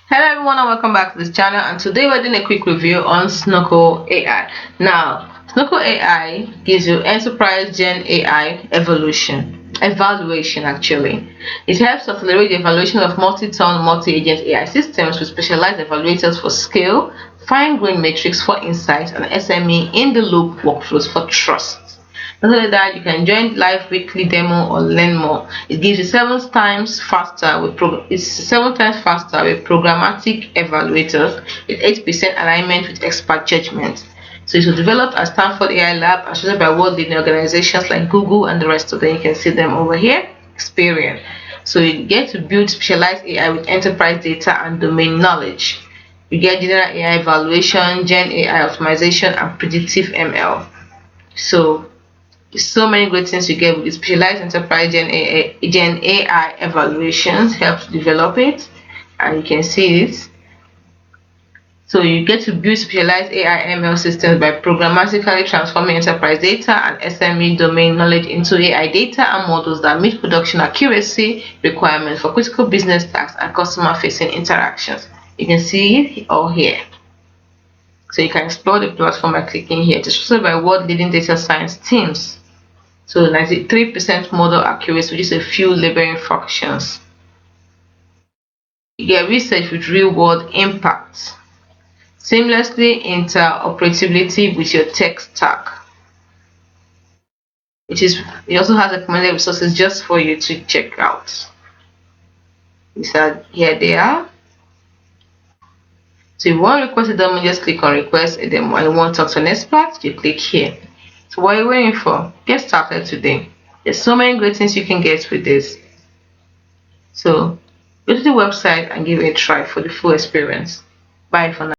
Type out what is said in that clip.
Hello everyone and welcome back to this channel, and today we're doing a quick review on Snorkel AI. Now, Snorkel AI gives you enterprise gen AI evaluation actually. It helps accelerate the evaluation of multi-ton, multi-agent AI systems with specialized evaluators for scale, fine-grained metrics for insight, and SME in-the-loop workflows for trust. Not only that, you can join live weekly demo or learn more. It gives you 7 times faster with programmatic evaluators with 8% alignment with expert judgment. So it was developed at Stanford AI Lab and chosen by world-leading organizations like Google and the rest of them. You can see them over here. Experience. So you get to build specialized AI with enterprise data and domain knowledge. You get general AI evaluation, Gen AI optimization, and predictive ML. So many great things you get with the specialized enterprise Gen AI evaluations help to develop it, and you can see it. So you get to build specialized AI ML systems by programmatically transforming enterprise data and SME domain knowledge into AI data and models that meet production accuracy requirements for critical business tasks and customer-facing interactions. You can see it all here. So you can explore the platform by clicking here. It is sponsored by world-leading data science teams. So 93% model accuracy, which is a few labeling fractions. You get research with real-world impact. Seamlessly interoperability with your tech stack. It also has recommended resources just for you to check out. Here they are. So if you want to request a demo, just click on request a demo. And you want to talk to an expert, you click here. So what are you waiting for? Get started today. There's so many great things you can get with this. So go to the website and give it a try for the full experience. Bye for now.